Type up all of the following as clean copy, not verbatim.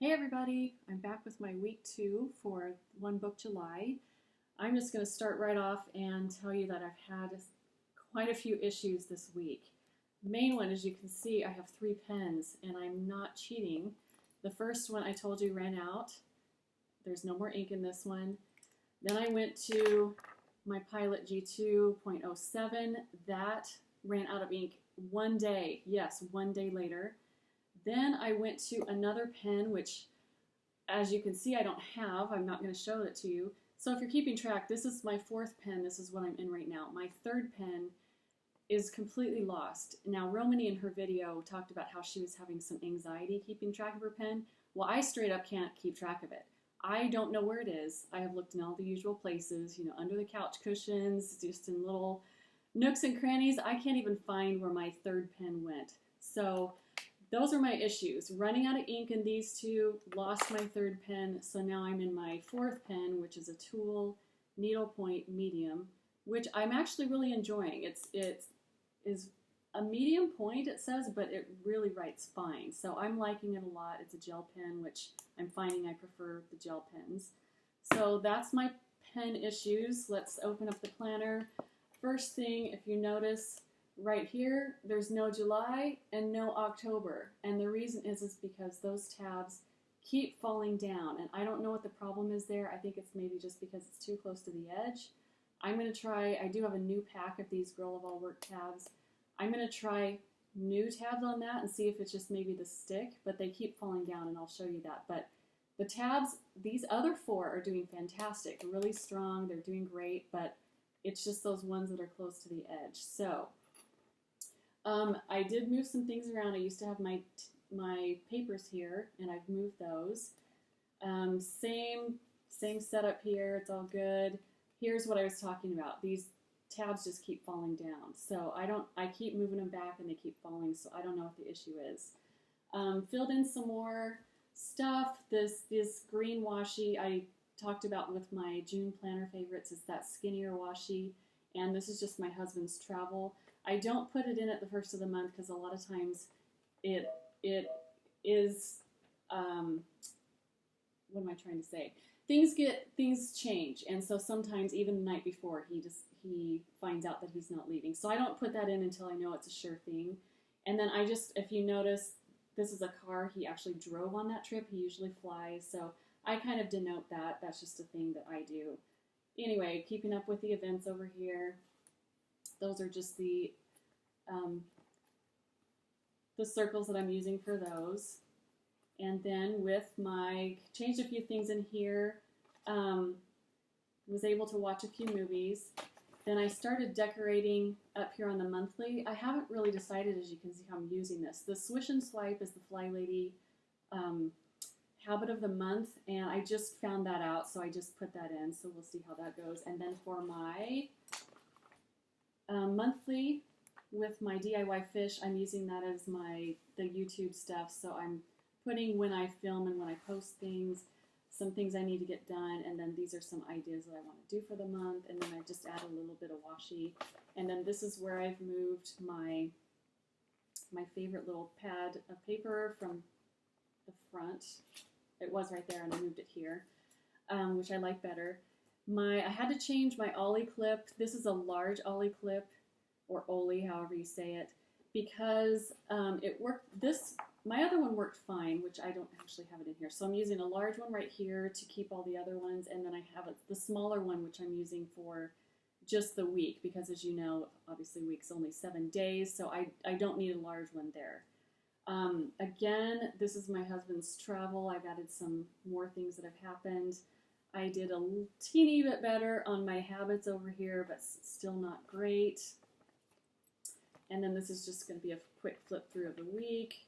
Hey everybody, I'm back with my week 2 for One Book July. I'm just going to start right off and tell you that I've had quite a few issues this week. The main one, as you can see, I have 3 pens and I'm not cheating. The first one I told you ran out. There's no more ink in this one. Then I went to my Pilot G2.07. That ran out of ink one day. Yes, one day later. Then I went to another pen, which, as you can see, I don't have. I'm not going to show it to you. So if you're keeping track, this is my 4th pen. This is what I'm in right now. My 3rd pen is completely lost. Now, Romany in her video talked about how she was having some anxiety keeping track of her pen. Well, I straight up can't keep track of it. I don't know where it is. I have looked in all the usual places, under the couch cushions, just in little nooks and crannies. I can't even find where my 3rd pen went. So those are my issues. Running out of ink in these 2, lost my 3rd pen, so now I'm in my 4th pen, which is a Tool needlepoint medium, which I'm actually really enjoying. It is a medium point, it says, but it really writes fine. So I'm liking it a lot. It's a gel pen, which I'm finding I prefer the gel pens. So that's my pen issues. Let's open up the planner. First thing, if you notice, right here, there's no July and no October. And the reason is because those tabs keep falling down. And I don't know what the problem is there. I think it's maybe just because it's too close to the edge. I'm going to try, I do have a new pack of these Girl of All Work tabs. I'm going to try new tabs on that and see if it's just maybe the stick, but they keep falling down and I'll show you that. But the tabs, these other 4 are doing fantastic. They're really strong, they're doing great, but it's just those ones that are close to the edge. So I did move some things around. I used to have my papers here, and I've moved those. Same setup here. It's all good. Here's what I was talking about. These tabs just keep falling down. So I keep moving them back, and they keep falling, so I don't know what the issue is. Filled in some more stuff. This green washi I talked about with my June planner favorites. It's that skinnier washi, and this is just my husband's travel. I don't put it in at the first of the month because a lot of times it is, what am I trying to say? Things change, and so sometimes even the night before he finds out that he's not leaving. So I don't put that in until I know it's a sure thing. And then if you notice, this is a car he actually drove on that trip. He usually flies, so I kind of denote that. That's just a thing that I do. Anyway, keeping up with the events over here. Those are just the circles that I'm using for those. And then changed a few things in here. Was able to watch a few movies. Then I started decorating up here on the monthly. I haven't really decided, as you can see, how I'm using this. The Swish and Swipe is the Fly Lady habit of the month, and I just found that out, so I just put that in. So we'll see how that goes. And then for my monthly with my DIY fish, I'm using that as the YouTube stuff. So I'm putting when I film and when I post things, some things I need to get done, and then these are some ideas that I want to do for the month, and then I just add a little bit of washi. And then this is where I've moved my favorite little pad of paper from the front. It was right there, and I moved it here, which I like better. I had to change my ollie clip. This is a large ollie clip, or ollie, however you say it, because it worked. My other one worked fine, which I don't actually have it in here. So I'm using a large one right here to keep all the other ones, and then I have the smaller one, which I'm using for just the week, because as you know, obviously week's only 7 days, so I don't need a large one there. Again, this is my husband's travel. I've added some more things that have happened. I did a teeny bit better on my habits over here, but still not great. And then this is just going to be a quick flip through of the week.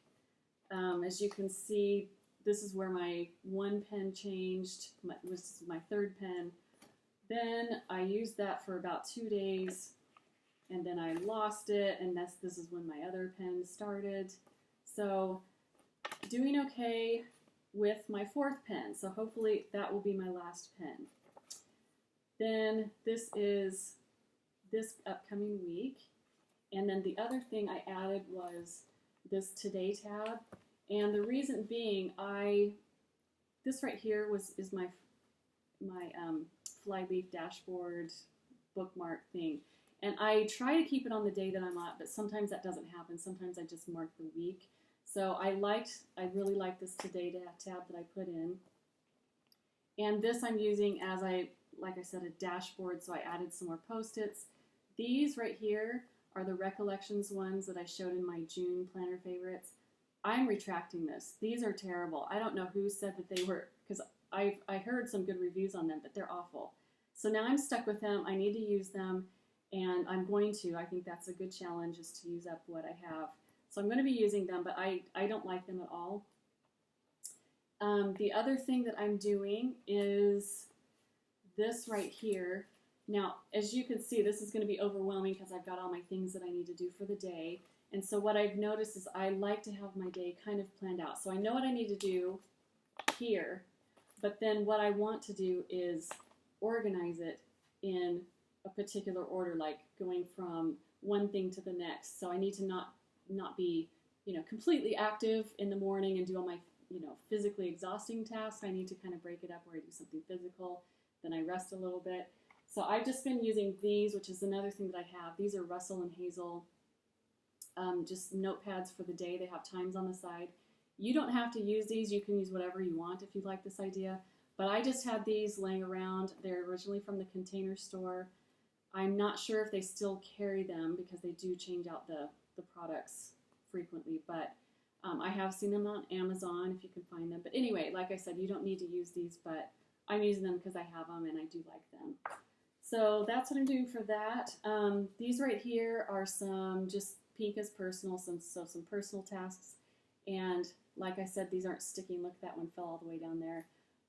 As you can see, this is where my 1 pen changed. This is my 3rd pen. Then I used that for about 2 days, and then I lost it, and this is when my other pen started. So doing okay with my 4th pen, so hopefully that will be my last pen. Then this is this upcoming week, and then the other thing I added was this Today tab, and the reason being I this right here is my flyleaf dashboard bookmark thing. And I try to keep it on the day that I'm at, but sometimes that doesn't happen. Sometimes I just mark the week. So I really like this Today tab that I put in. And this I'm using as like I said, a dashboard, so I added some more Post-its. These right here are the recollections ones that I showed in my June planner favorites. I'm retracting this. These are terrible. I don't know who said that they were, because I heard some good reviews on them, but they're awful. So now I'm stuck with them. I need to use them. And I'm going to. I think that's a good challenge, is to use up what I have. So I'm going to be using them, but I don't like them at all. The other thing that I'm doing is this right here. Now, as you can see, this is going to be overwhelming because I've got all my things that I need to do for the day. And so what I've noticed is I like to have my day kind of planned out. So I know what I need to do here, but then what I want to do is organize it in a particular order, like going from one thing to the next. So I need to not be, completely active in the morning and do all my, physically exhausting tasks. I need to kind of break it up where I do something physical, then I rest a little bit. So I've just been using these, which is another thing that I have. These are Russell and Hazel, just notepads for the day. They have times on the side. You don't have to use these. You can use whatever you want if you like this idea. But I just had these laying around. They're originally from the Container Store. I'm not sure if they still carry them because they do change out the products frequently, but I have seen them on Amazon if you can find them. But anyway, like I said, you don't need to use these, but I'm using them because I have them and I do like them. So that's what I'm doing for that. These right here are some just pink as personal, some personal tasks. And like I said, these aren't sticking. Look, that one fell all the way down there.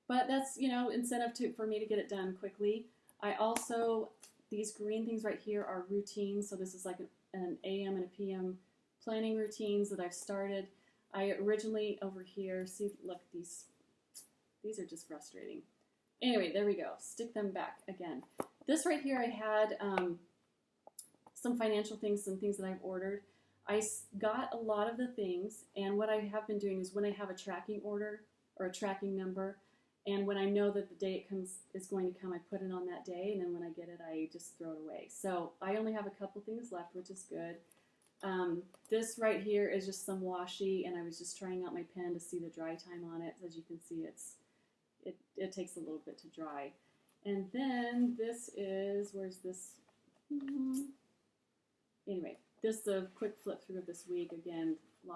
But that's, incentive for me to get it done quickly. I also, these green things right here are routines. So this is like an AM and a PM planning routines that I've started. I originally over here, see, look, these are just frustrating. Anyway, there we go. Stick them back again. This right here, I had some financial things, some things that I've ordered. I got a lot of the things, and what I have been doing is when I have a tracking order or a tracking number, and when I know that the day it is going to come, I put it on that day, and then when I get it, I just throw it away. So I only have a couple things left, which is good. This right here is just some washi, and I was just trying out my pen to see the dry time on it. As you can see, it takes a little bit to dry. And then this is, where's this? Anyway, this is a quick flip through of this week. Again, a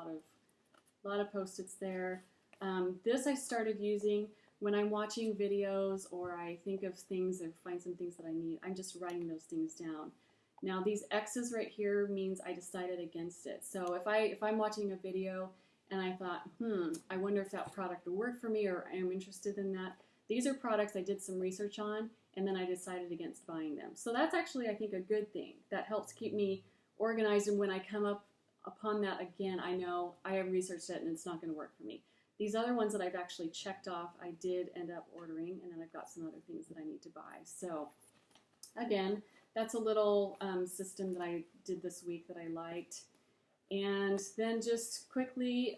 lot of Post-its there. This I started using when I'm watching videos or I think of things or find some things that I need. I'm just writing those things down. Now these X's right here means I decided against it. So if I'm watching a video and I thought, I wonder if that product will work for me or I am interested in that. These are products I did some research on and then I decided against buying them. So that's actually, I think, a good thing. That helps keep me organized, and when I come up upon that again, I know I have researched it and it's not going to work for me. These other ones that I've actually checked off, I did end up ordering, and then I've got some other things that I need to buy. So again, that's a little system that I did this week that I liked. And then just quickly,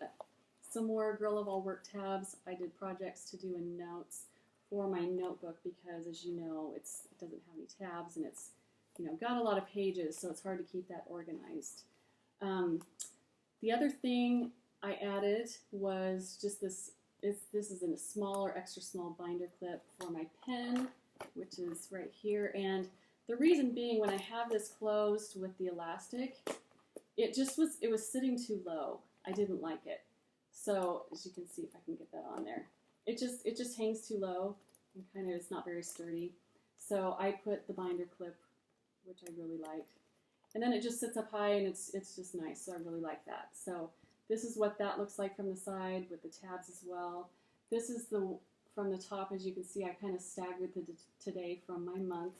some more Girl of All Work tabs. I did projects to do in notes for my notebook because, as you know, it doesn't have any tabs and it's got a lot of pages, so it's hard to keep that organized. The other thing I added was just this. This is in a smaller, extra small binder clip for my pen, which is right here. And the reason being, when I have this closed with the elastic, it was sitting too low. I didn't like it. So as you can see, if I can get that on there, it just hangs too low and kind of it's not very sturdy. So I put the binder clip, which I really liked. And then it just sits up high and it's just nice, so I really like that. So this is what that looks like from the side with the tabs as well. This is from the top, as you can see, I kind of staggered the today from my month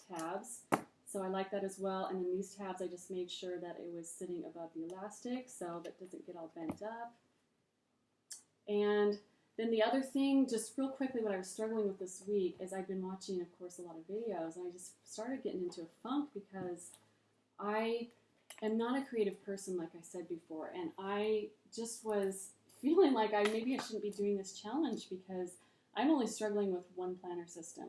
tabs. So I like that as well. And then these tabs, I just made sure that it was sitting above the elastic so that doesn't get all bent up. And then the other thing, just real quickly, what I was struggling with this week is I've been watching, of course, a lot of videos, and I just started getting into a funk because I am not a creative person, like I said before, and I just was feeling like maybe I shouldn't be doing this challenge because I'm only struggling with one planner system.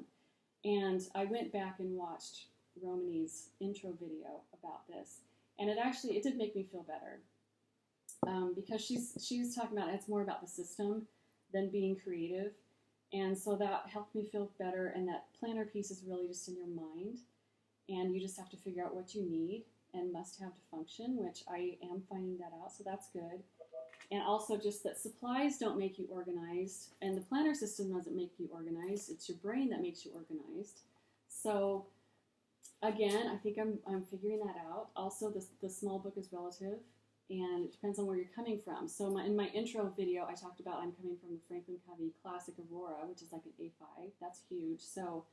And I went back and watched Romany's intro video about this. And it did make me feel better. Because she's talking about it's more about the system than being creative. And so that helped me feel better. And that planner piece is really just in your mind. And you just have to figure out what you need and must have to function, which I am finding that out. So that's good. And also just that supplies don't make you organized, and the planner system doesn't make you organized. It's your brain that makes you organized. So again, I think I'm figuring that out. Also, the small book is relative, and it depends on where you're coming from. So in my intro video, I talked about I'm coming from the Franklin Covey Classic Aurora, which is like an A5. That's huge. So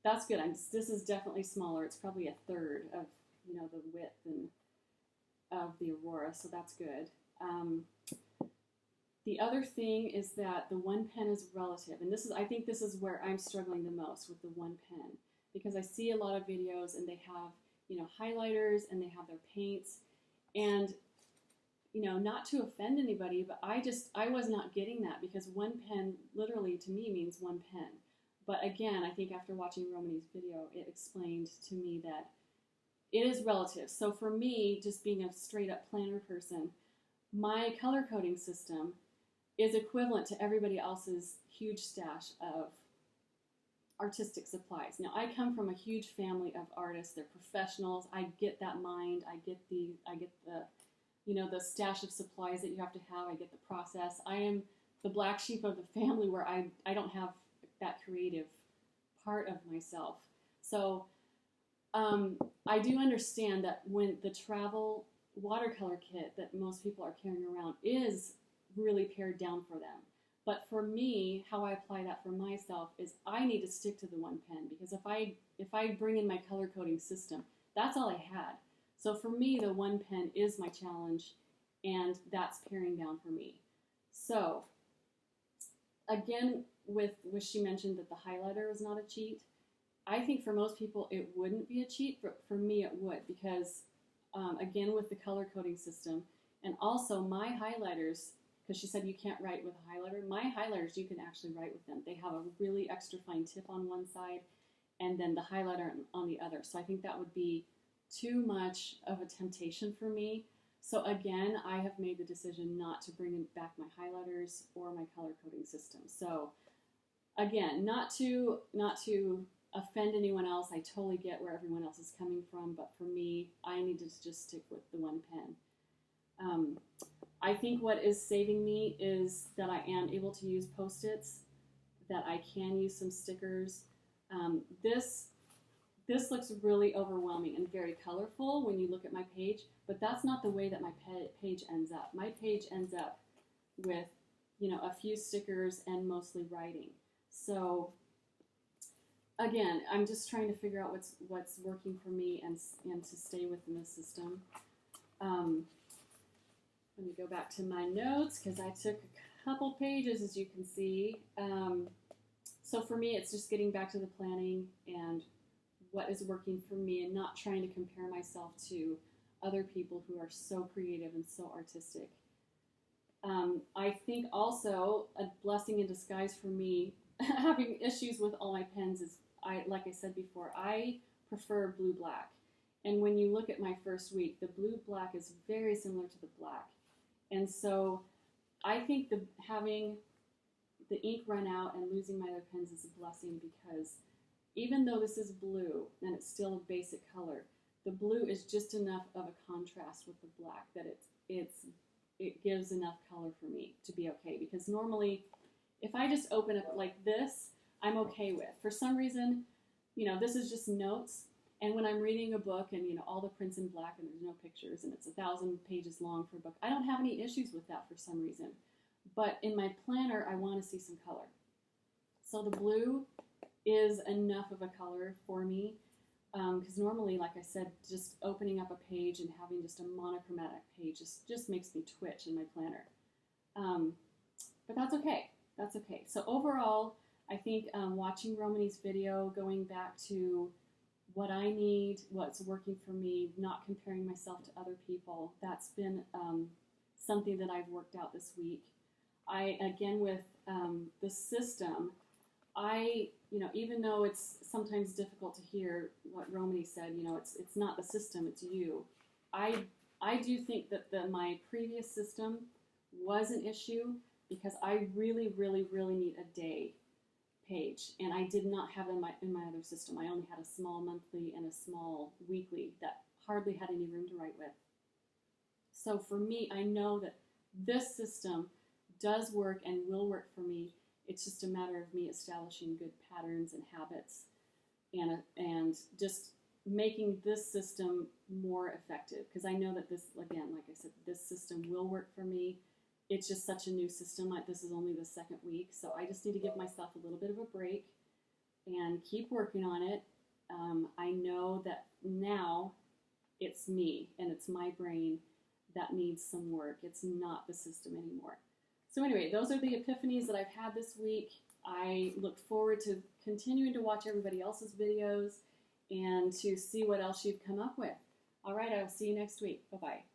that's good. This is definitely smaller. It's probably a third of the width and of the Aurora, so that's good. The other thing is that the one pen is relative, and I think this is where I'm struggling the most with the one pen, because I see a lot of videos and they have highlighters and they have their paints, and not to offend anybody, but I was not getting that, because one pen literally to me means one pen. But again, I think after watching Romany's video, it explained to me that it is relative. So for me, just being a straight up planner person, my color coding system is equivalent to everybody else's huge stash of artistic supplies. Now, I come from a huge family of artists. They're professionals. I get that mind. I get the the stash of supplies that you have to have. I get the process. I am the black sheep of the family where I don't have that creative part of myself. So I do understand that when the travel watercolor kit that most people are carrying around is really pared down for them. But for me, how I apply that for myself is I need to stick to the one pen, because if I bring in my color coding system, that's all I had. So for me, the one pen is my challenge, and that's paring down for me. So again, she mentioned that the highlighter is not a cheat. I think for most people it wouldn't be a cheat, but for me it would, because again, with the color coding system, and also my highlighters, because she said you can't write with a highlighter. My highlighters, you can actually write with them. They have a really extra fine tip on one side and then the highlighter on the other. So I think that would be too much of a temptation for me. So again, I have made the decision not to bring back my highlighters or my color coding system. So again, not to offend anyone else. I totally get where everyone else is coming from, but for me, I need to just stick with the one pen. I think what is saving me is that I am able to use Post-its, that I can use some stickers. This looks really overwhelming and very colorful when you look at my page, but that's not the way that my page ends up. My page ends up with, a few stickers and mostly writing. So again, I'm just trying to figure out what's working for me and to stay within the system. Let me go back to my notes, because I took a couple pages, as you can see. So for me, it's just getting back to the planning and what is working for me, and not trying to compare myself to other people who are so creative and so artistic. I think also a blessing in disguise for me, having issues with all my pens, is like I said before, I prefer blue-black. And when you look at my first week, the blue-black is very similar to the black. And so I think having the ink run out and losing my other pens is a blessing, because even though this is blue and it's still a basic color, the blue is just enough of a contrast with the black that it gives enough color for me to be okay. Because normally, if I just open it like this, I'm okay with. For some reason, this is just notes. And when I'm reading a book and, all the print's in black and there's no pictures and it's 1,000 pages long for a book, I don't have any issues with that for some reason. But in my planner, I want to see some color. So the blue is enough of a color for me, because normally, like I said, just opening up a page and having just a monochromatic page just makes me twitch in my planner. But that's okay. That's okay. So overall, I think watching Romany's video, going back to what I need, what's working for me, not comparing myself to other people, that's been something that I've worked out this week. again, with the system, even though it's sometimes difficult to hear what Romany said, it's not the system, it's you. I do think that my previous system was an issue because I really, really, really need a day page, and I did not have in my other system. I only had a small monthly and a small weekly that hardly had any room to write with. So for me, I know that this system does work and will work for me. It's just a matter of me establishing good patterns and habits, and just making this system more effective. Because I know that this, again, like I said, this system will work for me. It's just such a new system. This is only the second week, so I just need to give myself a little bit of a break and keep working on it. I know that now it's me and it's my brain that needs some work. It's not the system anymore. So anyway, those are the epiphanies that I've had this week. I look forward to continuing to watch everybody else's videos and to see what else you've come up with. All right, I will see you next week. Bye-bye.